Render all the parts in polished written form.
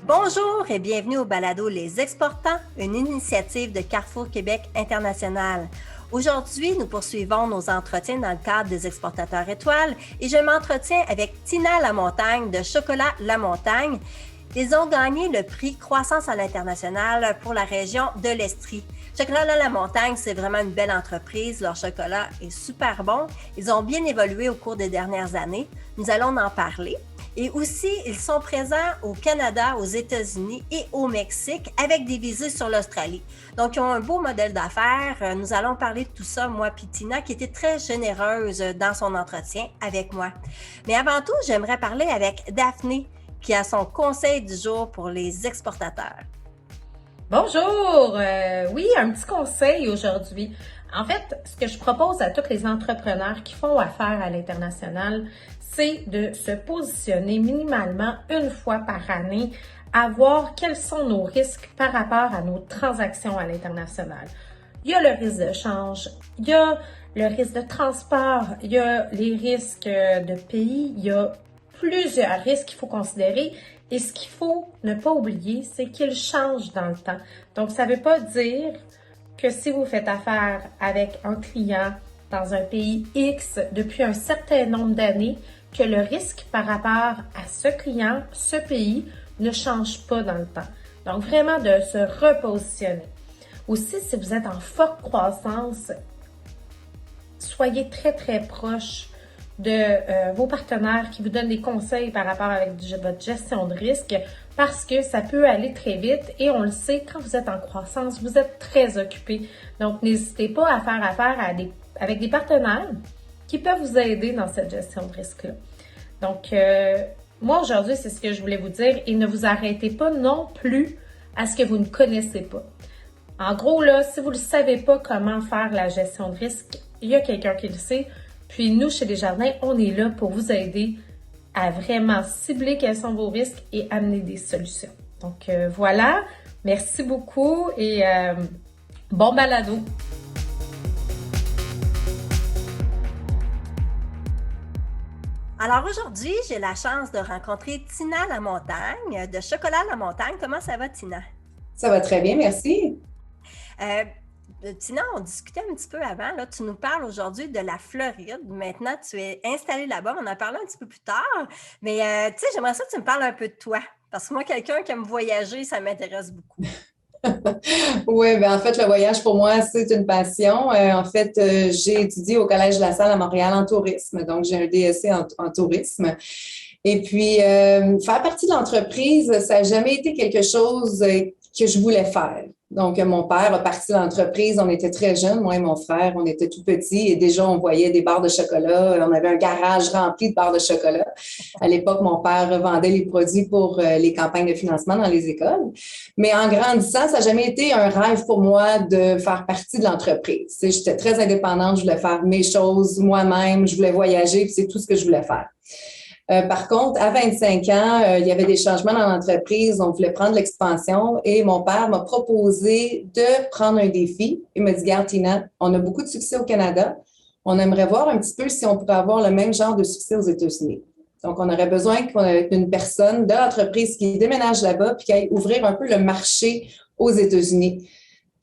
Bonjour et bienvenue au balado Les Exportants, une initiative de Carrefour Québec International. Aujourd'hui, nous poursuivons nos entretiens dans le cadre des exportateurs étoiles et je m'entretiens avec Tina Lamontagne de Chocolat Lamontagne. Ils ont gagné le prix Croissance à l'international pour la région de l'Estrie. Chocolat Lamontagne, c'est vraiment une belle entreprise. Leur chocolat est super bon. Ils ont bien évolué au cours des dernières années. Nous allons en parler. Et aussi, ils sont présents au Canada, aux États-Unis et au Mexique avec des visées sur l'Australie. Donc, ils ont un beau modèle d'affaires. Nous allons parler de tout ça, moi et Tina, qui était très généreuse dans son entretien avec moi. Mais avant tout, j'aimerais parler avec Daphné, qui a son conseil du jour pour les exportateurs. Bonjour! Oui, un petit conseil aujourd'hui. En fait, ce que je propose à tous les entrepreneurs qui font affaire à l'international, c'est de se positionner minimalement une fois par année à voir quels sont nos risques par rapport à nos transactions à l'international. Il y a le risque de change, il y a le risque de transport, il y a les risques de pays, il y a plusieurs risques qu'il faut considérer. Et ce qu'il faut ne pas oublier, c'est qu'ils changent dans le temps. Donc, ça ne veut pas dire que si vous faites affaire avec un client dans un pays X depuis un certain nombre d'années, que le risque par rapport à ce client, ce pays, ne change pas dans le temps. Donc, vraiment de se repositionner. Aussi, si vous êtes en forte croissance, soyez très, très proche de vos partenaires qui vous donnent des conseils par rapport avec votre gestion de risque parce que ça peut aller très vite et on le sait, quand vous êtes en croissance, vous êtes très occupé. Donc, n'hésitez pas à faire affaire avec des partenaires qui peuvent vous aider dans cette gestion de risque-là. Donc, moi, aujourd'hui, c'est ce que je voulais vous dire et ne vous arrêtez pas non plus à ce que vous ne connaissez pas. En gros, là, si vous ne savez pas comment faire la gestion de risque, il y a quelqu'un qui le sait. Puis nous, chez Desjardins, on est là pour vous aider à vraiment cibler quels sont vos risques et amener des solutions. Donc voilà, merci beaucoup et bon balado! Alors aujourd'hui, j'ai la chance de rencontrer Tina Lamontagne de Chocolat Lamontagne. Comment ça va, Tina? Ça va très bien, merci. Tina, on discutait un petit peu avant. Là, tu nous parles aujourd'hui de la Floride. Maintenant, tu es installée là-bas. On en parlera un petit peu plus tard. Mais tu sais, j'aimerais ça que tu me parles un peu de toi. Parce que moi, quelqu'un qui aime voyager, ça m'intéresse beaucoup. Oui, bien en fait, le voyage pour moi, c'est une passion. En fait, j'ai étudié au Collège de la Salle à Montréal en tourisme. Donc, j'ai un DEC en tourisme. Et puis, faire partie de l'entreprise, ça n'a jamais été quelque chose que je voulais faire. Donc, mon père a parti de l'entreprise. On était très jeunes, moi et mon frère, on était tout petits et déjà, on voyait des barres de chocolat. On avait un garage rempli de barres de chocolat. À l'époque, mon père vendait les produits pour les campagnes de financement dans les écoles. Mais en grandissant, ça n'a jamais été un rêve pour moi de faire partie de l'entreprise. J'étais très indépendante, je voulais faire mes choses moi-même, je voulais voyager, puis c'est tout ce que je voulais faire. Par contre, à 25 ans, il y avait des changements dans l'entreprise. On voulait prendre l'expansion et mon père m'a proposé de prendre un défi. Il m'a dit, regarde, Tina, on a beaucoup de succès au Canada. On aimerait voir un petit peu si on pourrait avoir le même genre de succès aux États-Unis. Donc, on aurait besoin d'une personne de l'entreprise qui déménage là-bas puis qui aille ouvrir un peu le marché aux États-Unis.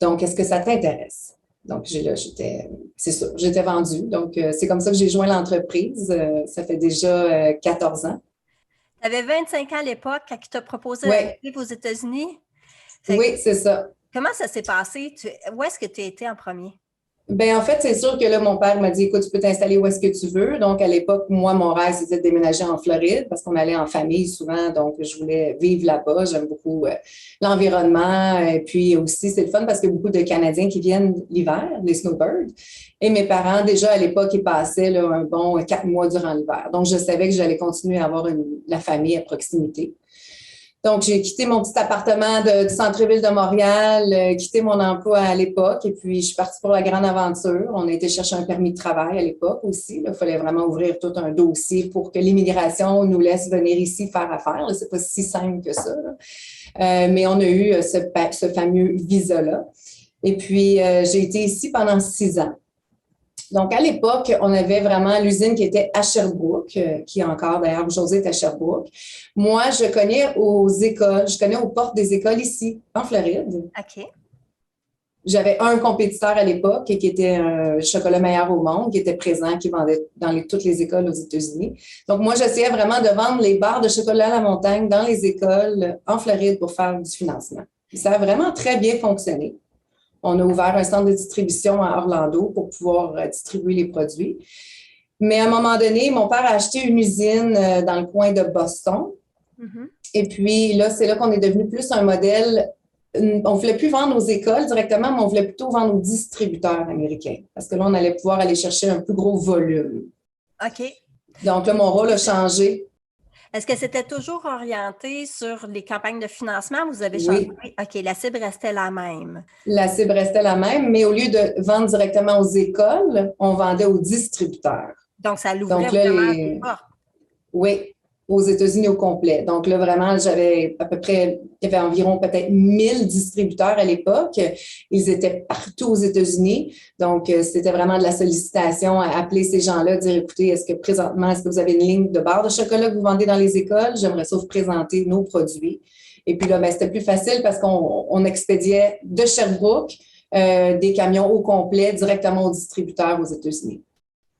Donc, est-ce que ça t'intéresse? Donc, j'étais vendue. Donc, c'est comme ça que j'ai joint l'entreprise. Ça fait déjà 14 ans. Tu avais 25 ans à l'époque quand il t'a proposé de vivre aux États-Unis? Oui, c'est ça. Comment ça s'est passé? Où est-ce que tu étais en premier? Ben en fait, c'est sûr que là, mon père m'a dit, écoute, tu peux t'installer où est-ce que tu veux. Donc, à l'époque, moi, mon rêve, c'était de déménager en Floride parce qu'on allait en famille souvent. Donc, je voulais vivre là-bas. J'aime beaucoup l'environnement. Et puis aussi, c'est le fun parce qu'il y a beaucoup de Canadiens qui viennent l'hiver, les snowbirds. Et mes parents, déjà à l'époque, ils passaient là, un bon 4 mois durant l'hiver. Donc, je savais que j'allais continuer à avoir la famille à proximité. Donc, j'ai quitté mon petit appartement du centre-ville de Montréal, quitté mon emploi à l'époque et puis je suis partie pour la grande aventure. On a été chercher un permis de travail à l'époque aussi. Il fallait vraiment ouvrir tout un dossier pour que l'immigration nous laisse venir ici faire affaire. C'est pas si simple que ça. Mais on a eu ce fameux visa-là. Et puis, j'ai été ici pendant 6 ans. Donc, à l'époque, on avait vraiment l'usine qui était à Sherbrooke, qui est encore, d'ailleurs, aujourd'hui est à Sherbrooke. Moi, je connais aux portes des écoles ici, en Floride. OK. J'avais un compétiteur à l'époque qui était un chocolat meilleur au monde, qui était présent, qui vendait dans toutes les écoles aux États-Unis. Donc, moi, j'essayais vraiment de vendre les barres de chocolat à la montagne dans les écoles en Floride pour faire du financement. Et ça a vraiment très bien fonctionné. On a ouvert un centre de distribution à Orlando pour pouvoir distribuer les produits. Mais à un moment donné, mon père a acheté une usine dans le coin de Boston. Mm-hmm. Et puis là, c'est là qu'on est devenu plus un modèle. On ne voulait plus vendre aux écoles directement, mais on voulait plutôt vendre aux distributeurs américains. Parce que là, on allait pouvoir aller chercher un plus gros volume. OK. Donc là, mon rôle a changé. Est-ce que c'était toujours orienté sur les campagnes de financement? Vous avez changé? Oui. OK, la cible restait la même. La cible restait la même, mais au lieu de vendre directement aux écoles, on vendait aux distributeurs. Donc, ça l'ouvrait vraiment des portes. Oui, aux États-Unis au complet. Donc là, vraiment, j'avais à peu près, il y avait environ peut-être 1000 distributeurs à l'époque. Ils étaient partout aux États-Unis. Donc, c'était vraiment de la sollicitation à appeler ces gens-là, dire, écoutez, est-ce que vous avez une ligne de barres de chocolat que vous vendez dans les écoles? J'aimerais ça vous présenter nos produits. Et puis là, c'était plus facile parce qu'on expédiait de Sherbrooke des camions au complet directement aux distributeurs aux États-Unis.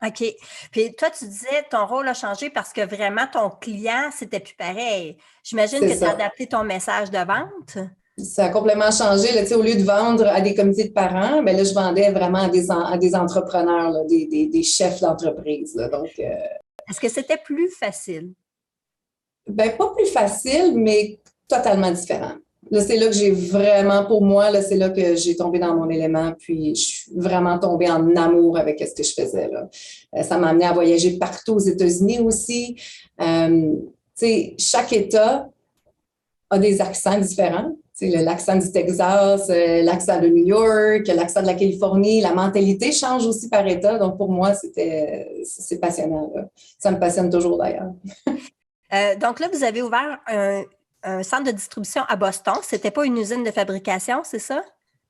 OK. Puis toi, tu disais ton rôle a changé parce que vraiment ton client, c'était plus pareil. J'imagine que tu as adapté ton message de vente. Ça a complètement changé. Là, au lieu de vendre à des comités de parents, bien là, je vendais vraiment à des entrepreneurs, là, des chefs d'entreprise. Là, donc, est-ce que c'était plus facile? Bien, pas plus facile, mais totalement différent. Là, c'est là que j'ai vraiment, pour moi, là, c'est là que j'ai tombé dans mon élément, puis je suis vraiment tombée en amour avec ce que je faisais, là. Ça m'a amené à voyager partout aux États-Unis aussi. Chaque État a des accents différents. L'accent du Texas, l'accent de New York, l'accent de la Californie, la mentalité change aussi par État. Donc, pour moi, c'est passionnant, là. Ça me passionne toujours, d'ailleurs. Donc là, vous avez ouvert un centre de distribution à Boston. C'était pas une usine de fabrication, c'est ça?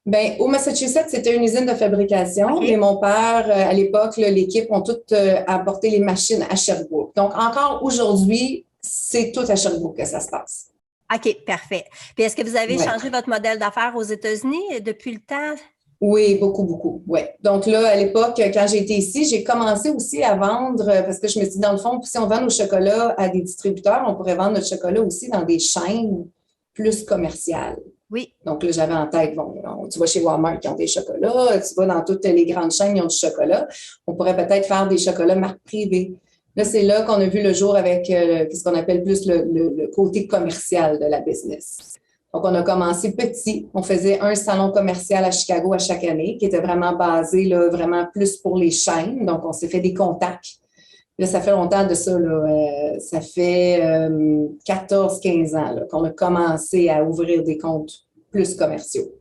Bien, au Massachusetts, c'était une usine de fabrication. Okay. Mais mon père, à l'époque, l'équipe ont toutes apporté les machines à Sherbrooke. Donc, encore aujourd'hui, c'est tout à Sherbrooke que ça se passe. OK, parfait. Puis, est-ce que vous avez changé votre modèle d'affaires aux États-Unis depuis le temps? Oui, beaucoup, beaucoup, oui. Donc là, à l'époque, quand j'ai été ici, j'ai commencé aussi à vendre, parce que je me suis dit, dans le fond, si on vend nos chocolats à des distributeurs, on pourrait vendre notre chocolat aussi dans des chaînes plus commerciales. Oui. Donc là, j'avais en tête, tu vas chez Walmart, qui ont des chocolats, tu vas dans toutes les grandes chaînes, qui ont du chocolat. On pourrait peut-être faire des chocolats marque privée. Là, c'est là qu'on a vu le jour avec ce qu'on appelle plus le côté commercial de la business. Donc, on a commencé petit. On faisait un salon commercial à Chicago à chaque année qui était vraiment basé là, vraiment plus pour les chaînes. Donc, on s'est fait des contacts. Là, ça fait longtemps de ça. Là. Ça fait 14-15 ans là, qu'on a commencé à ouvrir des comptes plus commerciaux.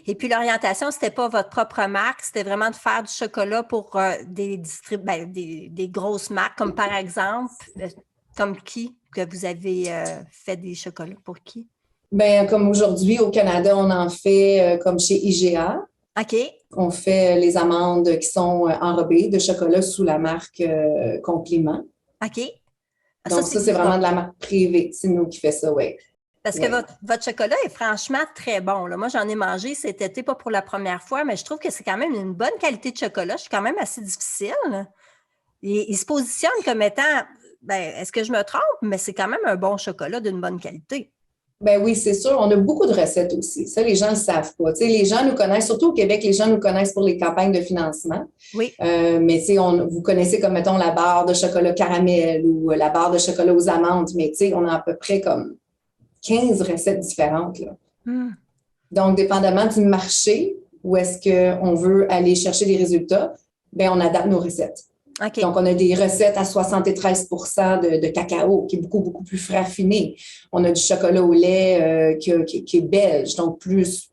Et puis, l'orientation, c'était pas votre propre marque, c'était vraiment de faire du chocolat pour des grosses marques, comme par exemple, comme qui que vous avez fait des chocolats pour qui? Bien, comme aujourd'hui, au Canada, on en fait comme chez IGA. OK. On fait les amandes qui sont enrobées de chocolat sous la marque Compliment. OK. Donc, ça, c'est vraiment de la marque privée. C'est nous qui fait ça, oui. Parce que votre chocolat est franchement très bon. Là. Moi, j'en ai mangé cet été, pas pour la première fois, mais je trouve que c'est quand même une bonne qualité de chocolat. Je suis quand même assez difficile. Il se positionne comme étant, est-ce que je me trompe? Mais c'est quand même un bon chocolat d'une bonne qualité. Ben oui, c'est sûr. On a beaucoup de recettes aussi. Ça, les gens ne le savent pas. Tu sais, les gens nous connaissent, surtout au Québec, les gens nous connaissent pour les campagnes de financement. Oui. Mais tu sais, vous connaissez comme, mettons, la barre de chocolat caramel ou la barre de chocolat aux amandes. Mais tu sais, on a à peu près comme 15 recettes différentes, là. Donc, dépendamment du marché où est-ce qu'on veut aller chercher des résultats, bien, on adapte nos recettes. Okay. Donc, on a des recettes à 73 % de cacao, qui est beaucoup, beaucoup plus raffiné. On a du chocolat au lait qui est belge, donc plus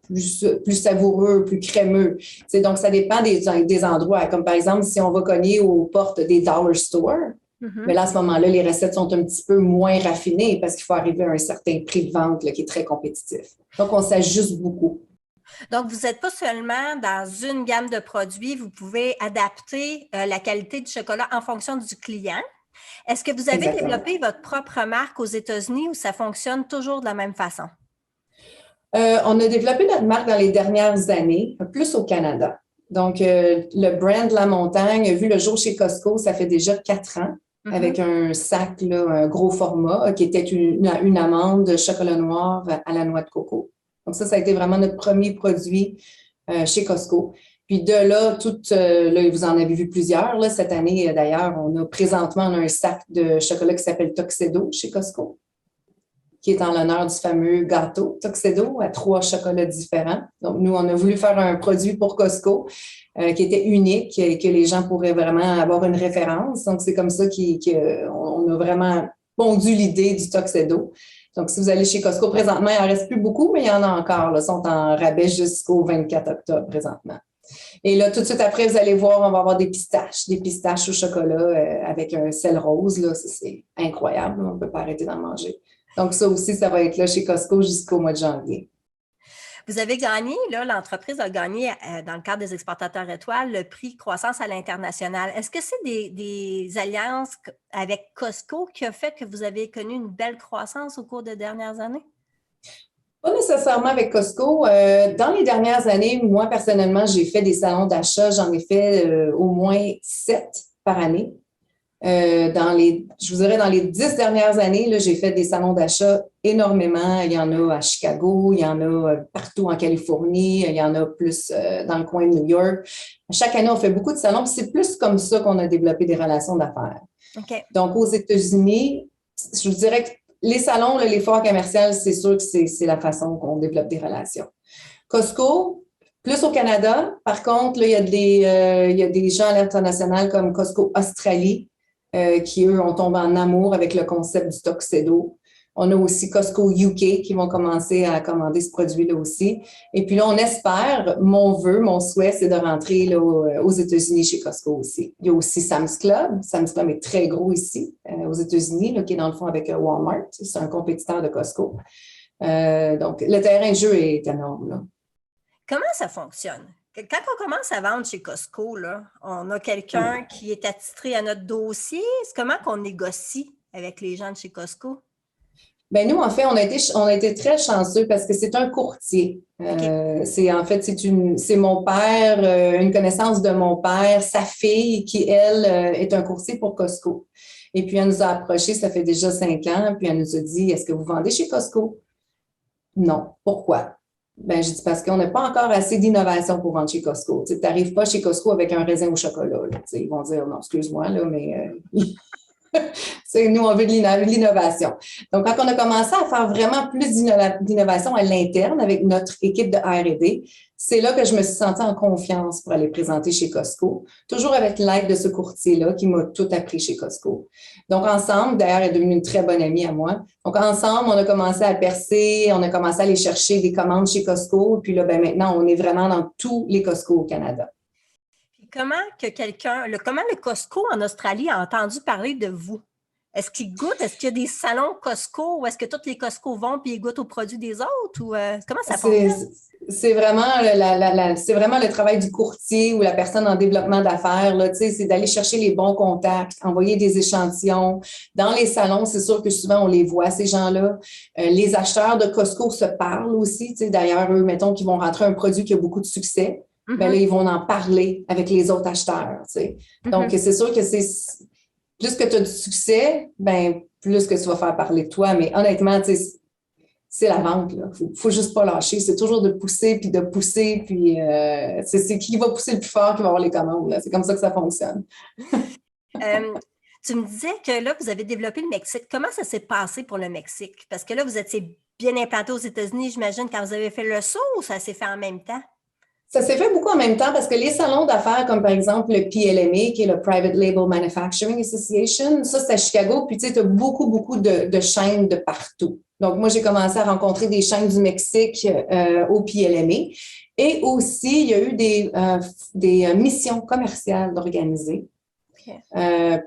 savoureux, plus crémeux. T'sais, donc, ça dépend des endroits. Comme par exemple, si on va cogner aux portes des dollar stores, mais là, à ce moment-là, les recettes sont un petit peu moins raffinées parce qu'il faut arriver à un certain prix de vente là, qui est très compétitif. Donc, on s'ajuste beaucoup. Donc, vous n'êtes pas seulement dans une gamme de produits, vous pouvez adapter la qualité du chocolat en fonction du client. Est-ce que vous avez Exactement. développé votre propre marque aux États-Unis ou ça fonctionne toujours de la même façon? On a développé notre marque dans les dernières années, plus au Canada. Donc, le brand La Montagne a vu le jour chez Costco, ça fait déjà 4 ans, avec un sac, là, un gros format, qui était une amande de chocolat noir à la noix de coco. Donc, ça a été vraiment notre premier produit chez Costco. Puis de là, là, vous en avez vu plusieurs. Là, cette année, d'ailleurs, présentement un sac de chocolat qui s'appelle Tuxedo chez Costco, qui est en l'honneur du fameux gâteau Tuxedo à 3 chocolats différents. Donc, nous, on a voulu faire un produit pour Costco qui était unique et que les gens pourraient vraiment avoir une référence. Donc, c'est comme ça qu'on a vraiment pondu l'idée du Tuxedo. Donc, si vous allez chez Costco présentement, il n'en reste plus beaucoup, mais il y en a encore. Ils sont en rabais jusqu'au 24 octobre présentement. Et là, tout de suite après, vous allez voir, on va avoir des pistaches au chocolat avec un sel rose. Là, c'est incroyable. On ne peut pas arrêter d'en manger. Donc, ça aussi, ça va être là chez Costco jusqu'au mois de janvier. Vous avez gagné, là, l'entreprise a gagné dans le cadre des exportateurs étoiles le prix Croissance à l'international. Est-ce que c'est des alliances avec Costco qui a fait que vous avez connu une belle croissance au cours des dernières années? Pas nécessairement avec Costco. Dans les dernières années, moi, personnellement, j'ai fait des salons d'achat. J'en ai fait au moins 7 par année. Je vous dirais, dans les 10 dernières années, là, j'ai fait des salons d'achat énormément. Il y en a à Chicago, il y en a partout en Californie, il y en a plus dans le coin de New York. Chaque année, on fait beaucoup de salons, puis c'est plus comme ça qu'on a développé des relations d'affaires. Okay. Donc, aux États-Unis, je vous dirais que les salons, là, les foires commerciales, c'est sûr que c'est la façon qu'on développe des relations. Costco, plus au Canada. Par contre, là, il y a des gens à l'international comme Costco Australie, qui, eux, ont tombé en amour avec le concept du Tuxedo. On a aussi Costco UK qui vont commencer à commander ce produit-là aussi. Et puis là, on espère, mon souhait, c'est de rentrer là, aux États-Unis chez Costco aussi. Il y a aussi Sam's Club. Sam's Club est très gros ici, aux États-Unis, là, qui est dans le fond avec Walmart. C'est un compétiteur de Costco. Donc, le terrain de jeu est énorme, là. Comment ça fonctionne? Quand on commence à vendre chez Costco, là, on a quelqu'un qui est attitré à notre dossier. C'est comment qu'on négocie avec les gens de chez Costco? Ben nous, en fait, on a été très chanceux parce que c'est un courtier. Okay. C'est mon père, une connaissance de mon père, sa fille, qui, elle, est un courtier pour Costco. Et puis, elle nous a approchés, ça fait déjà 5 ans, puis elle nous a dit, est-ce que vous vendez chez Costco? Non. Pourquoi? Ben, je dis parce qu'on n'a pas encore assez d'innovation pour vendre chez Costco. Tu n'arrives pas chez Costco avec un raisin au chocolat. Là. Ils vont dire, non, excuse-moi, là, mais nous, on veut de l'innovation. Donc, quand on a commencé à faire vraiment plus d'innovation à l'interne avec notre équipe de R&D, c'est là que je me suis sentie en confiance pour aller présenter chez Costco, toujours avec l'aide de ce courtier-là qui m'a tout appris chez Costco. Donc, ensemble, d'ailleurs, elle est devenue une très bonne amie à moi. Donc, ensemble, on a commencé à percer, on a commencé à aller chercher des commandes chez Costco. Puis là, ben, maintenant, on est vraiment dans tous les Costco au Canada. Comment le Costco en Australie a entendu parler de vous? Est-ce qu'ils goûtent? Est-ce qu'il y a des salons Costco ou est-ce que tous les Costco vont puis ils goûtent aux produits des autres? Ou, comment ça fonctionne? C'est vraiment, c'est vraiment le travail du courtier ou la personne en développement d'affaires. Là, c'est d'aller chercher les bons contacts, envoyer des échantillons. Dans les salons, c'est sûr que souvent, on les voit, ces gens-là. Les acheteurs de Costco se parlent aussi. D'ailleurs, eux, mettons qu'ils vont rentrer un produit qui a beaucoup de succès. Ben là, ils vont en parler avec les autres acheteurs. Donc, c'est sûr que plus que tu as du succès, ben plus que tu vas faire parler de toi. Mais honnêtement, c'est la vente. Il faut juste pas lâcher. C'est toujours de pousser, puis de pousser. Puis c'est qui va pousser le plus fort qui va avoir les commandes. Là. C'est comme ça que ça fonctionne. Tu me disais que là, vous avez développé le Mexique. Comment ça s'est passé pour le Mexique? Parce que là, vous étiez bien implanté aux États-Unis, j'imagine, quand vous avez fait le saut, ou ça s'est fait en même temps? Ça s'est fait beaucoup en même temps parce que les salons d'affaires, comme par exemple le PLMA, qui est le Private Label Manufacturing Association, ça, c'est à Chicago. Puis, tu sais, tu as beaucoup de chaînes de partout. Donc, moi, j'ai commencé à rencontrer des chaînes du Mexique au PLMA. Et aussi, il y a eu des missions commerciales organisées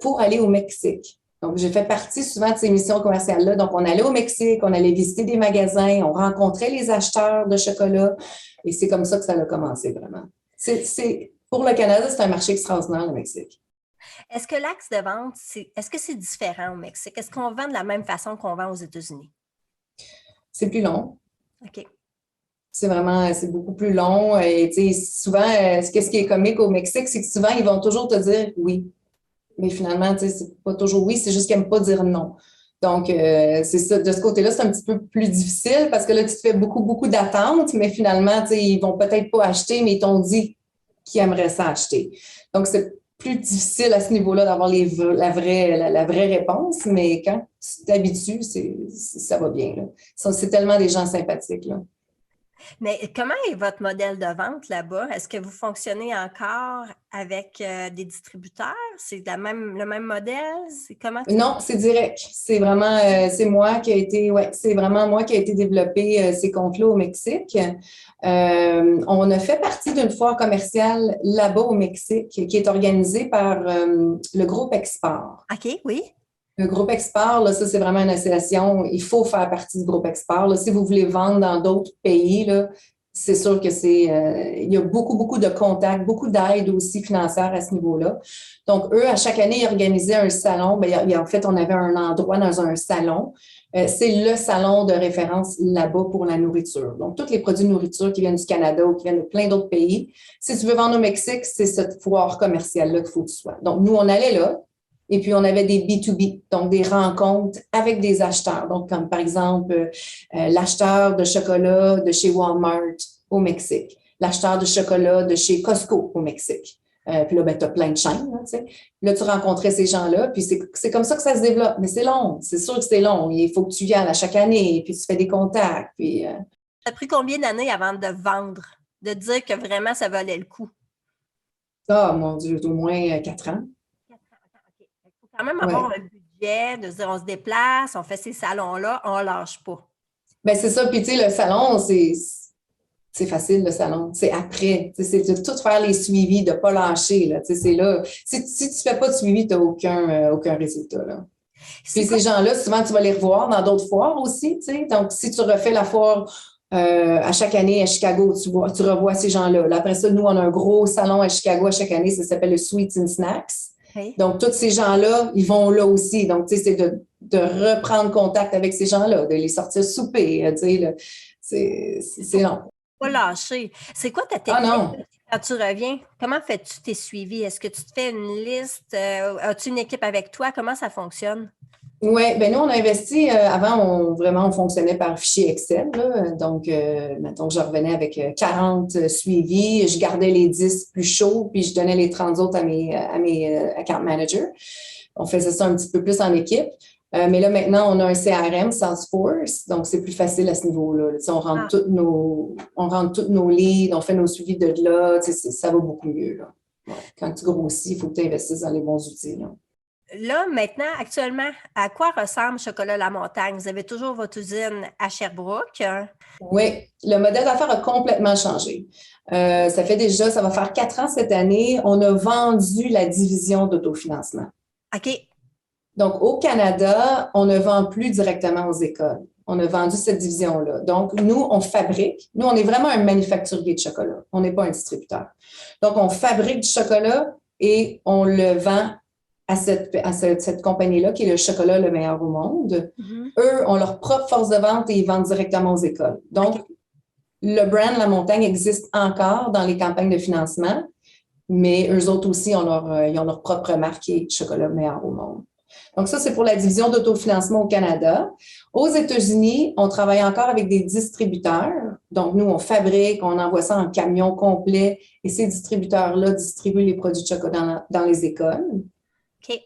pour aller au Mexique. Donc, j'ai fait partie souvent de ces missions commerciales-là. Donc, on allait au Mexique, on allait visiter des magasins, on rencontrait les acheteurs de chocolat. Et c'est comme ça que ça a commencé, vraiment. Pour le Canada, c'est un marché extraordinaire, le Mexique. Est-ce que l'axe de vente, est-ce que c'est différent au Mexique? Est-ce qu'on vend de la même façon qu'on vend aux États-Unis? C'est plus long. OK. C'est beaucoup plus long. Et tu sais, souvent, ce qui est comique au Mexique, c'est que souvent, ils vont toujours te dire oui. Mais finalement, tu sais, c'est pas toujours oui, c'est juste qu'ils n'aiment pas dire non. Donc, c'est ça. De ce côté-là, c'est un petit peu plus difficile parce que là, tu te fais beaucoup, beaucoup d'attentes, mais finalement, tu sais, ils vont peut-être pas acheter, mais ils t'ont dit qu'ils aimeraient ça acheter. Donc, c'est plus difficile à ce niveau-là d'avoir la vraie réponse, mais quand tu t'habitues, ça va bien, là. C'est tellement des gens sympathiques, là. Mais comment est votre modèle de vente là-bas? Est-ce que vous fonctionnez encore avec des distributeurs? C'est le même modèle? Non, c'est direct. C'est vraiment, c'est vraiment moi qui a été développé ces comptes-là au Mexique. On a fait partie d'une foire commerciale là-bas au Mexique qui est organisée par le groupe Export. OK, oui. Le groupe Export, là, ça, c'est vraiment une association. Il faut faire partie du groupe Export. Là. Si vous voulez vendre dans d'autres pays, là, c'est sûr que il y a beaucoup, beaucoup de contacts, beaucoup d'aide aussi financière à ce niveau-là. Donc, eux, à chaque année, ils organisaient un salon. En fait, on avait un endroit dans un salon. C'est le salon de référence là-bas pour la nourriture. Donc, tous les produits de nourriture qui viennent du Canada ou qui viennent de plein d'autres pays. Si tu veux vendre au Mexique, c'est cette foire commerciale-là qu'il faut que tu sois. Donc, nous, on allait là. Et puis, on avait des B2B, donc des rencontres avec des acheteurs. Donc, comme par exemple, l'acheteur de chocolat de chez Walmart au Mexique, l'acheteur de chocolat de chez Costco au Mexique. Puis là, tu as plein de chaînes. Là, tu sais. Là, tu rencontrais ces gens-là, puis c'est comme ça que ça se développe. Mais c'est long, c'est sûr que c'est long. Il faut que tu y ailles à chaque année, puis tu fais des contacts. Puis, Ça a pris combien d'années avant de vendre, de dire que vraiment ça valait le coup? Ah, mon Dieu, au moins 4 ans. Il faut quand même avoir un budget, de se dire on se déplace, on fait ces salons-là, on ne lâche pas. Bien, c'est ça. Puis, tu sais, le salon, c'est facile, le salon. C'est après. C'est de tout faire les suivis, de ne pas lâcher. Là. C'est là. Si tu ne fais pas de suivi, tu n'as aucun résultat. Là. Puis ces gens-là, souvent, tu vas les revoir dans d'autres foires aussi. T'sais. Donc, si tu refais la foire à chaque année à Chicago, tu revois ces gens-là. Là, après ça, nous, on a un gros salon à Chicago à chaque année. Ça s'appelle le Sweets and Snacks. Okay. Donc, tous ces gens-là, ils vont là aussi. Donc, tu sais, c'est de reprendre contact avec ces gens-là, de les sortir souper. C'est long. Pas lâcher. C'est quoi ta technique quand tu reviens? Comment fais-tu tes suivis? Est-ce que tu te fais une liste? As-tu une équipe avec toi? Comment ça fonctionne? Oui, bien nous, on a investi, avant, on fonctionnait par fichier Excel. Là, donc, mettons, je revenais avec 40 suivis, je gardais les 10 plus chauds, puis je donnais les 30 autres à mes account managers. On faisait ça un petit peu plus en équipe. Mais là, maintenant, on a un CRM, Salesforce, donc c'est plus facile à ce niveau-là. On rentre tous nos leads, on fait nos suivis de là, ça va beaucoup mieux. Là. Ouais. Quand tu grossis, il faut que tu investisses dans les bons outils. Là, maintenant, actuellement, à quoi ressemble Chocolat La Montagne? Vous avez toujours votre usine à Sherbrooke? Oui, le modèle d'affaires a complètement changé. Ça va faire 4 ans cette année. On a vendu la division d'autofinancement. OK. Donc, au Canada, on ne vend plus directement aux écoles. On a vendu cette division-là. Donc, nous, on fabrique. Nous, on est vraiment un manufacturier de chocolat. On n'est pas un distributeur. Donc, on fabrique du chocolat et on le vend à cette compagnie-là, qui est le chocolat le meilleur au monde. Mm-hmm. Eux ont leur propre force de vente et ils vendent directement aux écoles. Donc, le brand La Montagne existe encore dans les campagnes de financement, mais eux autres aussi, ils ont leur propre marque qui est chocolat le meilleur au monde. Donc, ça, c'est pour la division d'autofinancement au Canada. Aux États-Unis, on travaille encore avec des distributeurs. Donc, nous, on fabrique, on envoie ça en camion complet et ces distributeurs-là distribuent les produits de chocolat dans les écoles. OK.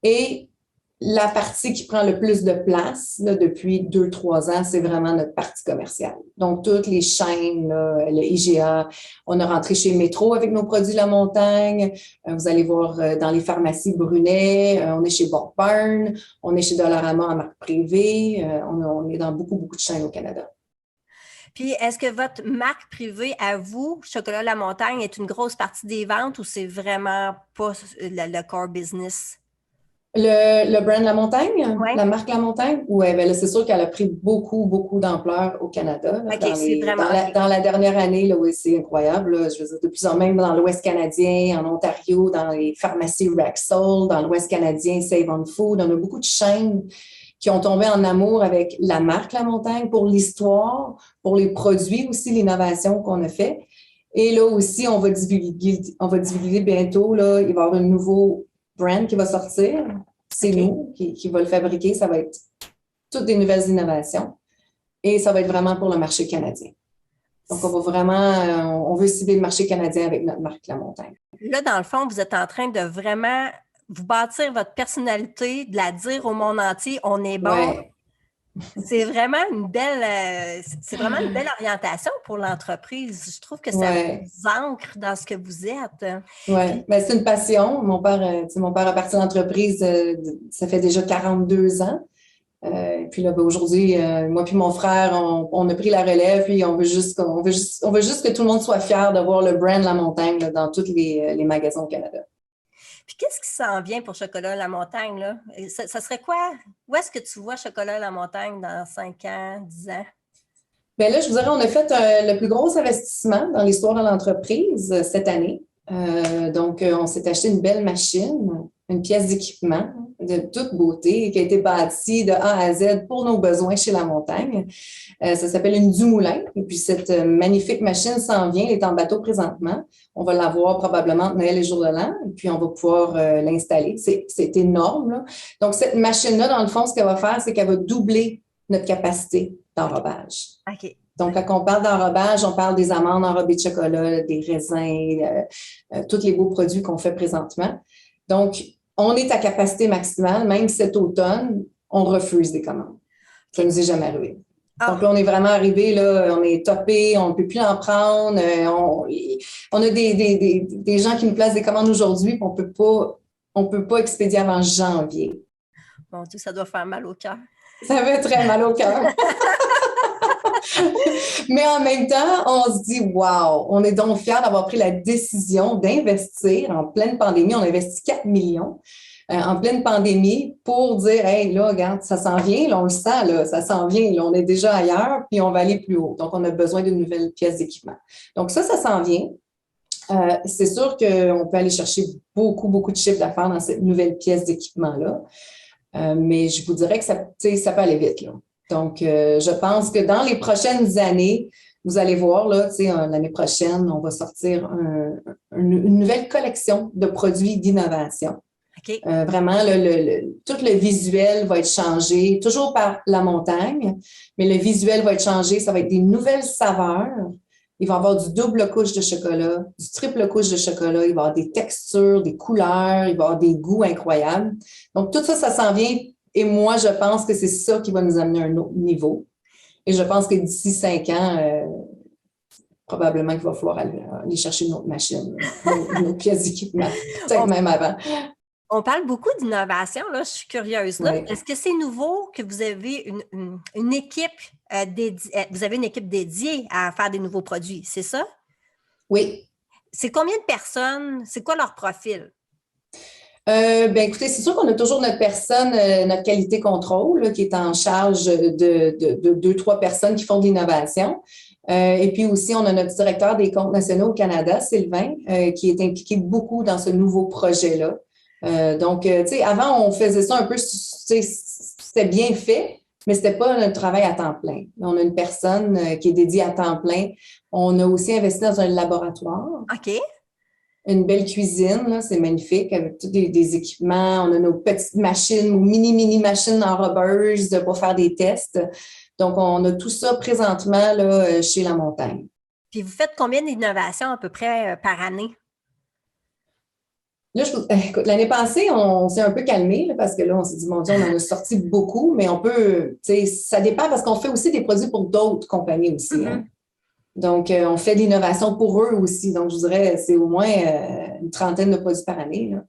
Et la partie qui prend le plus de place là, depuis 2-3 ans, c'est vraiment notre partie commerciale. Donc, toutes les chaînes, là, le IGA, on a rentré chez Métro avec nos produits La Montagne. Vous allez voir dans les pharmacies Brunet, on est chez Bob Burn, on est chez Dollarama en marque privée. On est dans beaucoup, beaucoup de chaînes au Canada. Puis, est-ce que votre marque privée à vous, Chocolat La Montagne, est une grosse partie des ventes ou c'est vraiment pas le core business? Le brand La Montagne, Ouais. la marque La Montagne, ouais, ben là, c'est sûr qu'elle a pris beaucoup, beaucoup d'ampleur au Canada. Là, OK, c'est vraiment. dans la dernière année, là, oui, c'est incroyable. Là, je veux dire, de plus en même dans l'Ouest canadien, en Ontario, dans les pharmacies Rexall, dans l'Ouest canadien, Save on Food. On a beaucoup de chaînes qui ont tombé en amour avec la marque La Montagne pour l'histoire, pour les produits aussi, l'innovation qu'on a fait. Et là aussi, on va divulguer bientôt, là, il va y avoir un nouveau brand qui va sortir. C'est OK. nous qui va le fabriquer. Ça va être toutes des nouvelles innovations et ça va être vraiment pour le marché canadien. Donc, on va vraiment, on veut cibler le marché canadien avec notre marque La Montagne. Là, dans le fond, vous êtes en train de vraiment vous bâtir votre personnalité, de la dire au monde entier, on est bon. Ouais. C'est vraiment c'est vraiment une belle orientation pour l'entreprise. Je trouve que ça Ouais. vous ancre dans ce que vous êtes. Ouais. Ben, c'est une passion. Mon père a parti de l'entreprise, ça fait déjà 42 ans. Puis là, ben, aujourd'hui, moi puis mon frère, on a pris la relève, puis on veut juste que tout le monde soit fier de voir le brand La Montagne là, dans tous les magasins au Canada. Puis qu'est-ce qui s'en vient pour Chocolat La Montagne, là? Ça serait quoi? Où est-ce que tu vois Chocolat La Montagne dans 5 ans, 10 ans? Bien là, je vous dirais, on a fait le plus gros investissement dans l'histoire de l'entreprise cette année. Donc, on s'est acheté une belle machine, une pièce d'équipement de toute beauté qui a été bâtie de A à Z pour nos besoins chez La Montagne. Ça s'appelle une Dumoulin. Et puis, cette magnifique machine s'en vient, elle est en bateau présentement. On va l'avoir probablement entre Noël et Jour de l'An. Et puis, on va pouvoir l'installer. C'est énorme, là. Donc, cette machine-là, dans le fond, ce qu'elle va faire, c'est qu'elle va doubler notre capacité d'enrobage. OK. Donc, quand on parle d'enrobage, on parle des amandes enrobées de chocolat, des raisins, tous les beaux produits qu'on fait présentement. Donc, on est à capacité maximale. Même cet automne, on refuse des commandes. Ça ne nous est jamais arrivé. Donc là, on est vraiment arrivé, là, on est topé, on ne peut plus en prendre. On a des gens qui nous placent des commandes aujourd'hui, puis on peut pas expédier avant janvier. Mon Dieu, ça doit faire mal au cœur. Ça fait très mal au cœur. Mais en même temps, on se dit, wow, on est donc fiers d'avoir pris la décision d'investir en pleine pandémie. On a investi 4 millions en pleine pandémie pour dire, hey, là, regarde, ça s'en vient, là, on le sent, là, ça s'en vient, là, on est déjà ailleurs, puis on va aller plus haut. Donc, on a besoin d'une nouvelle pièce d'équipement. Donc, ça s'en vient. C'est sûr qu'on peut aller chercher beaucoup, beaucoup de chiffres d'affaires dans cette nouvelle pièce d'équipement-là. Mais je vous dirais que ça peut aller vite, là. Donc, je pense que dans les prochaines années, vous allez voir, là, l'année prochaine, on va sortir une nouvelle collection de produits d'innovation. Okay. Vraiment, tout le visuel va être changé, toujours par La Montagne, mais le visuel va être changé. Ça va être des nouvelles saveurs. Il va y avoir du double couche de chocolat, du triple couche de chocolat. Il va y avoir des textures, des couleurs, il va y avoir des goûts incroyables. Donc, tout ça, ça s'en vient. Et moi, je pense que c'est ça qui va nous amener à un autre niveau. Et je pense que d'ici 5 ans, probablement qu'il va falloir aller chercher une autre machine, une autre pièce d'équipement, peut-être même avant. On parle beaucoup d'innovation, là, je suis curieuse. Là. Oui. Est-ce que c'est nouveau que vous avez une équipe vous avez une équipe dédiée à faire des nouveaux produits, c'est ça? Oui. C'est combien de personnes? C'est quoi leur profil? Ben écoutez, c'est sûr qu'on a toujours notre personne, notre qualité contrôle, là, qui est en charge de 2-3 personnes qui font de l'innovation. Et puis aussi, on a notre directeur des comptes nationaux au Canada, Sylvain, qui est impliqué beaucoup dans ce nouveau projet-là. Donc, tu sais, avant, on faisait ça un peu, c'était bien fait, mais c'était pas notre travail à temps plein. On a une personne qui est dédiée à temps plein. On a aussi investi dans un laboratoire. OK. Une belle cuisine, là, c'est magnifique, avec tous des équipements. On a nos petites machines, nos mini machines enrobeuses pour faire des tests. Donc, on a tout ça présentement là, chez La Montagne. Puis, vous faites combien d'innovations à peu près par année? Là, écoute, l'année passée, on s'est un peu calmé là, parce que là, on s'est dit, mon Dieu, on en a sorti beaucoup, mais on peut, tu sais, ça dépend parce qu'on fait aussi des produits pour d'autres compagnies aussi. Mm-hmm. Hein. Donc, on fait de l'innovation pour eux aussi. Donc, je vous dirais, c'est au moins une trentaine de produits par année. Là.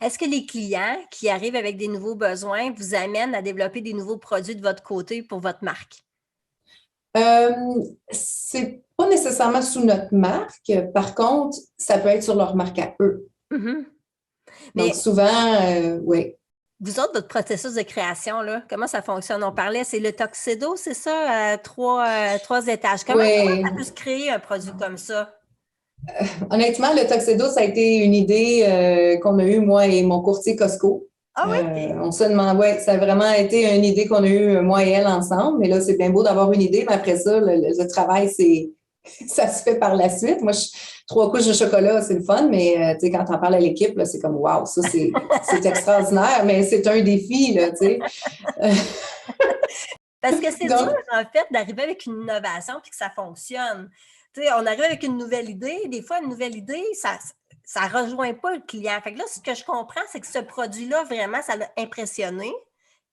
Est-ce que les clients qui arrivent avec des nouveaux besoins vous amènent à développer des nouveaux produits de votre côté pour votre marque? C'est pas nécessairement sous notre marque. Par contre, ça peut être sur leur marque à eux. Mm-hmm. Donc, souvent, oui. Vous autres, votre processus de création, là, comment ça fonctionne? On parlait, c'est le Tuxedo, c'est ça? Trois étages. Comment ça Oui, peut se créer un produit comme ça? honnêtement, le Tuxedo, ça a été une idée qu'on a eue, moi et mon courtier Costco. Ah oui, OK. On se demande, ouais, ça a vraiment été une idée qu'on a eue, moi et elle, ensemble. Mais là, c'est bien beau d'avoir une idée, mais après ça, le travail, ça se fait par la suite. Moi, 3 couches de chocolat, c'est le fun, mais tu sais, quand on parle à l'équipe, là, c'est comme, waouh, ça, c'est extraordinaire, mais c'est un défi, là, tu sais. Parce que c'est dur, Donc, en fait, d'arriver avec une innovation puis que ça fonctionne. Tu sais, on arrive avec une nouvelle idée. Des fois, une nouvelle idée, ça rejoint pas le client. Fait que là, ce que je comprends, c'est que ce produit-là, vraiment, ça l'a impressionné,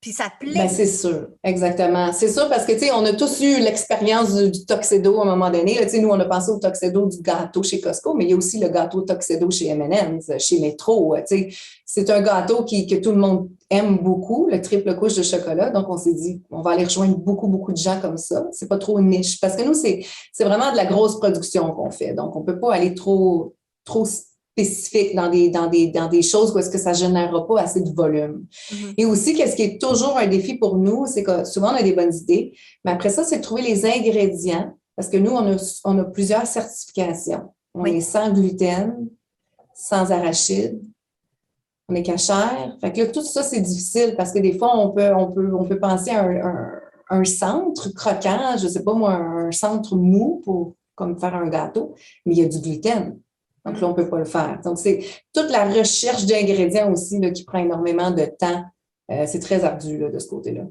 puis ça ben, plaît. c'est sûr, exactement. C'est sûr parce que, tu sais, on a tous eu l'expérience du Tuxedo à un moment donné. Là, tu sais, nous, on a pensé au Tuxedo du gâteau chez Costco, mais il y a aussi le gâteau Tuxedo chez M&M's, chez Metro. Tu sais, c'est un gâteau que tout le monde aime beaucoup, le triple couche de chocolat. Donc, on s'est dit, on va aller rejoindre beaucoup, beaucoup de gens comme ça. C'est pas trop niche. Parce que nous, c'est vraiment de la grosse production qu'on fait. Donc, on peut pas aller trop spécifique dans des choses où est-ce que ça générera pas assez de volume. Mhm. Et aussi, qu'est-ce qui est toujours un défi pour nous, c'est que souvent, on a des bonnes idées, mais après ça, c'est de trouver les ingrédients, parce que nous, on a plusieurs certifications. On Oui. est sans gluten, sans arachide, on est cachère. Fait que là, tout ça, c'est difficile parce que des fois, on peut penser à un centre croquant, je sais pas moi, un centre mou pour comme faire un gâteau, mais il y a du gluten. Donc là, on ne peut pas le faire. Donc, c'est toute la recherche d'ingrédients aussi là, qui prend énormément de temps. C'est très ardu là, de ce côté-là.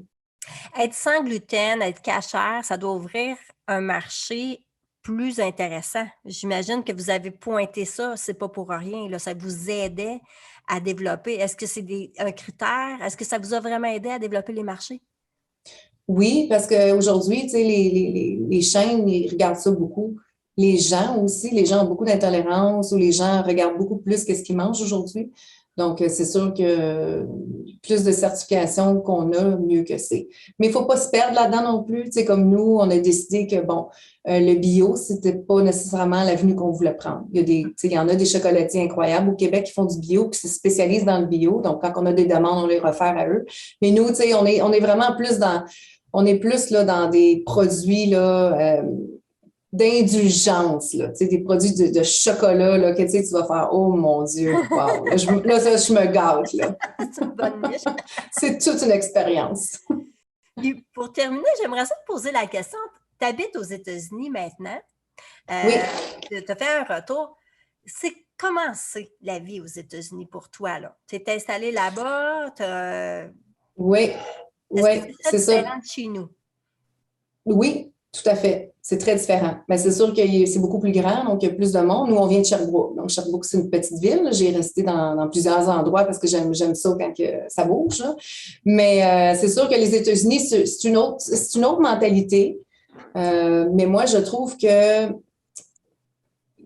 Être sans gluten, être cachère, ça doit ouvrir un marché plus intéressant. J'imagine que vous avez pointé ça, c'est pas pour rien, là, ça vous aidait à développer. Est-ce que c'est un critère? Est-ce que ça vous a vraiment aidé à développer les marchés? Oui, parce qu'aujourd'hui, tu sais, les chaînes, ils regardent ça beaucoup. Les gens aussi, les gens ont beaucoup d'intolérance ou les gens regardent beaucoup plus qu'est-ce qu'ils mangent aujourd'hui. Donc, c'est sûr que plus de certifications qu'on a, mieux que c'est. Mais il ne faut pas se perdre là-dedans non plus. Tu sais, comme nous, on a décidé que, bon, le bio, c'était pas nécessairement l'avenue qu'on voulait prendre. Tu sais, il y en a des chocolatiers incroyables au Québec qui font du bio, qui se spécialisent dans le bio. Donc, quand on a des demandes, on les réfère à eux. Mais nous, tu sais, on est vraiment plus on est plus là, dans des produits là, d'indulgence, là, tu sais, des produits de chocolat là, que tu vas faire Oh mon Dieu, wow! Là, ça, je me gâte. Là. C'est une bonne niche. C'est toute une expérience. Puis pour terminer, j'aimerais ça te poser la question. Tu habites aux États-Unis maintenant. Oui, Tu as fait un retour. Comment c'est la vie aux États-Unis pour toi, là? Tu es installé là-bas? oui, Est-ce que oui, c'est très c'est ça. différent de chez nous? Oui, tout à fait. C'est très différent. Mais c'est sûr que c'est beaucoup plus grand, donc il y a plus de monde. Nous, on vient de Sherbrooke. Donc, Sherbrooke, c'est une petite ville. J'ai resté dans plusieurs endroits parce que j'aime ça quand ça bouge. Là. Mais c'est sûr que les États-Unis, c'est une autre mentalité. Mais moi, je trouve que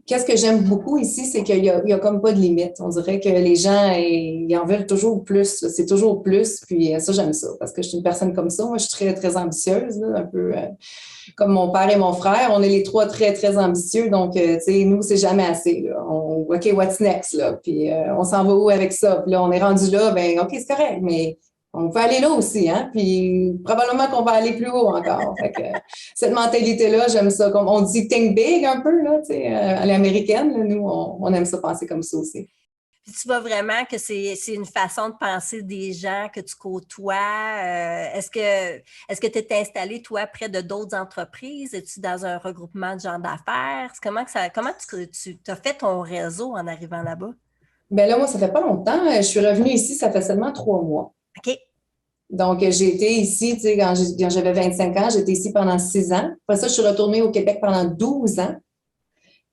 qu'est-ce que j'aime beaucoup ici, c'est qu'il y a comme pas de limite. On dirait que les gens, ils en veulent toujours plus. C'est toujours plus. Puis ça, j'aime ça parce que je suis une personne comme ça. Moi, je suis très, très ambitieuse, là, un peu comme mon père et mon frère. On est les trois très, très ambitieux. Donc, tu sais, nous, c'est jamais assez. Là. OK, what's next? Là? Puis on s'en va où avec ça? Puis là, on est rendu là, ben OK, c'est correct, mais on peut aller là aussi, hein? Puis probablement qu'on va aller plus haut encore. Fait que, cette mentalité-là, j'aime ça. Comme on dit think big un peu, là, tu sais, à l'américaine. Là, nous, on aime ça penser comme ça aussi. Puis tu vois vraiment que c'est une façon de penser des gens que tu côtoies. Est-ce que tu es installé, toi, près de d'autres entreprises? Es-tu dans un regroupement de gens d'affaires? Comment tu as fait ton réseau en arrivant là-bas? Ben là, moi, ça fait pas longtemps. Je suis revenue ici, ça fait seulement 3 mois. OK. Donc, j'ai été ici, tu sais, quand j'avais 25 ans, j'étais ici pendant 6 ans. Après ça, je suis retournée au Québec pendant 12 ans.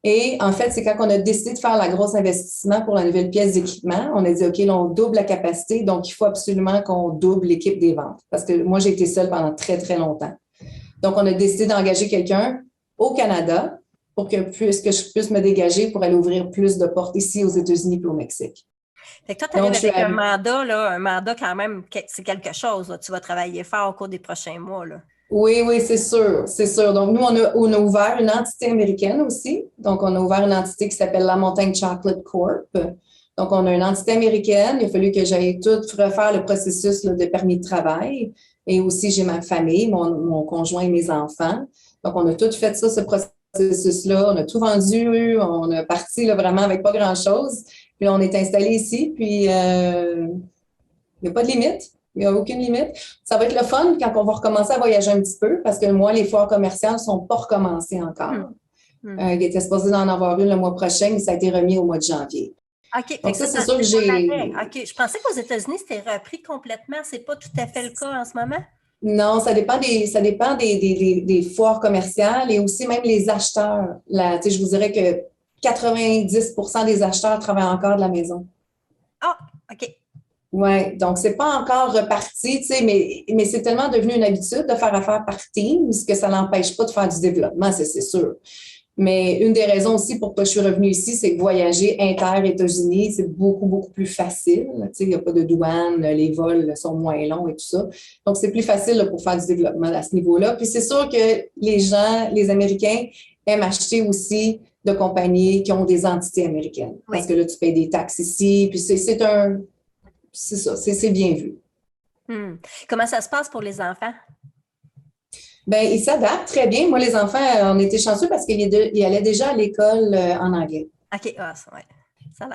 Et en fait, c'est quand on a décidé de faire la grosse investissement pour la nouvelle pièce d'équipement, on a dit, OK, là, on double la capacité, donc il faut absolument qu'on double l'équipe des ventes. Parce que moi, j'ai été seule pendant très, très longtemps. Donc, on a décidé d'engager quelqu'un au Canada pour que je puisse me dégager pour aller ouvrir plus de portes ici aux États-Unis et au Mexique. Fait que toi, tu arrives avec un mandat quand même, c'est quelque chose. Là. Tu vas travailler fort au cours des prochains mois. Là. Oui, oui, c'est sûr, c'est sûr. Donc, nous, on a ouvert une entité américaine aussi. Donc, on a ouvert une entité qui s'appelle La Montagne Chocolate Corp. Donc, on a une entité américaine. Il a fallu que j'aille tout refaire le processus là, de permis de travail. Et aussi, j'ai ma famille, mon conjoint et mes enfants. Donc, on a tout fait ça, ce processus-là. On a tout vendu. On a parti là, vraiment avec pas grand-chose. Puis là, on est installé ici. Puis, il n'y a pas de limite. Il n'y a aucune limite. Ça va être le fun quand on va recommencer à voyager un petit peu parce que moi, les foires commerciales ne sont pas recommencées encore. Il était supposé d'en avoir une le mois prochain, mais ça a été remis au mois de janvier. OK. Donc ça, c'est sûr que j'ai... OK. Je pensais qu'aux États-Unis, c'était repris complètement. C'est pas tout à fait le cas en ce moment? Non, ça dépend des foires commerciales et aussi même les acheteurs. Je vous dirais que 90% des acheteurs travaillent encore de la maison. Ah, OK. Oui, donc c'est pas encore reparti, mais c'est tellement devenu une habitude de faire affaire par Teams que ça n'empêche pas de faire du développement, c'est sûr. Mais une des raisons aussi pourquoi je suis revenue ici, c'est que voyager inter-États-Unis, c'est beaucoup, beaucoup plus facile. Il n'y a pas de douane, les vols sont moins longs et tout ça. Donc, c'est plus facile là, pour faire du développement à ce niveau-là. Puis c'est sûr que les Américains aiment acheter aussi de compagnies qui ont des entités américaines. Oui. Parce que là, tu payes des taxes ici, puis c'est ça, c'est bien vu. Comment ça se passe pour les enfants? Bien, ils s'adaptent très bien. Moi, les enfants, on était chanceux parce qu'ils allaient déjà à l'école en anglais. OK, ouais.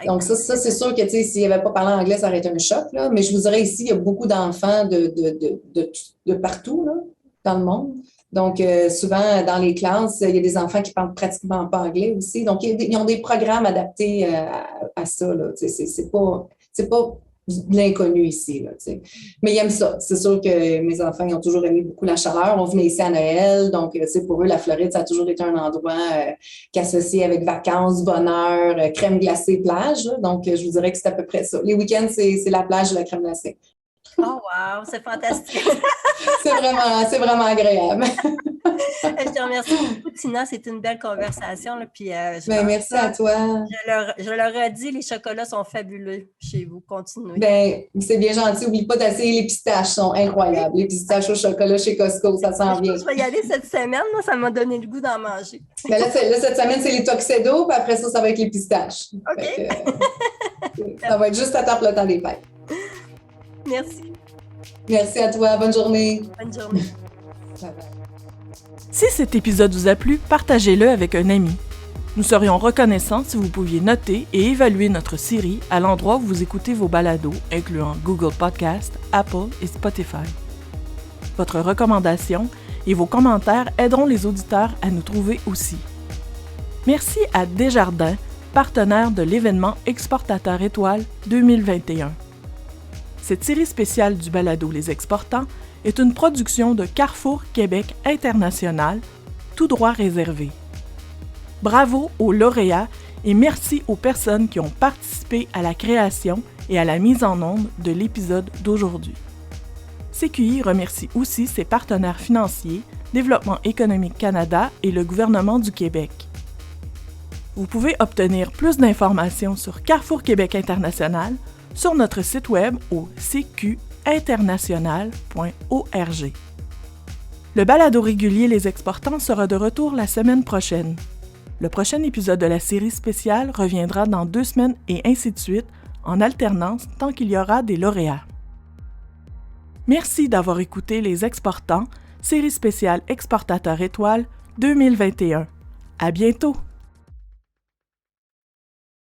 Donc, ça c'est sûr que, s'ils n'avaient pas parlé anglais, ça aurait été un choc, là. Mais je vous dirais ici, il y a beaucoup d'enfants de partout, là, dans le monde. Donc, souvent, dans les classes, il y a des enfants qui parlent pratiquement pas anglais aussi. Donc, ils ont des programmes adaptés à ça, là. C'est pas de l'inconnu ici, là, mais ils aiment ça. C'est sûr que mes enfants, ils ont toujours aimé beaucoup la chaleur. On venait ici à Noël, donc, pour eux, la Floride, ça a toujours été un endroit qui est associé avec vacances, bonheur, crème glacée, plage, là. Donc, je vous dirais que c'est à peu près ça. Les week-ends, c'est la plage de la crème glacée. Oh wow, c'est fantastique! c'est vraiment agréable. Je te remercie beaucoup, Tina. C'est une belle conversation. Là, puis, merci à toi. Je leur ai dit, les chocolats sont fabuleux chez vous. Continuez. Bien, c'est bien gentil. N'oublie pas d'essayer les pistaches. Sont incroyables. Les pistaches au chocolat chez Costco, ça sent bien. Je vais y aller cette semaine. Moi, ça m'a donné le goût d'en manger. Bien, là, cette semaine, c'est les Tuxedo. Puis après ça va être les pistaches. OK. Ça va être juste à temps le temps des fêtes. Merci. Merci à toi. Bonne journée. Bonne journée. Bye bye. Si cet épisode vous a plu, partagez-le avec un ami. Nous serions reconnaissants si vous pouviez noter et évaluer notre série à l'endroit où vous écoutez vos balados, incluant Google Podcast, Apple et Spotify. Votre recommandation et vos commentaires aideront les auditeurs à nous trouver aussi. Merci à Desjardins, partenaire de l'événement Exportateur Étoile 2021. Cette série spéciale du balado Les Exportants est une production de Carrefour Québec International, tout droit réservé. Bravo aux lauréats et merci aux personnes qui ont participé à la création et à la mise en onde de l'épisode d'aujourd'hui. CQI remercie aussi ses partenaires financiers, Développement économique Canada et le gouvernement du Québec. Vous pouvez obtenir plus d'informations sur Carrefour Québec International sur notre site web au cqinternational.org. Le balado régulier Les Exportants sera de retour la semaine prochaine. Le prochain épisode de la série spéciale reviendra dans 2 semaines et ainsi de suite, en alternance tant qu'il y aura des lauréats. Merci d'avoir écouté Les Exportants, série spéciale Exportateur Étoile 2021. À bientôt!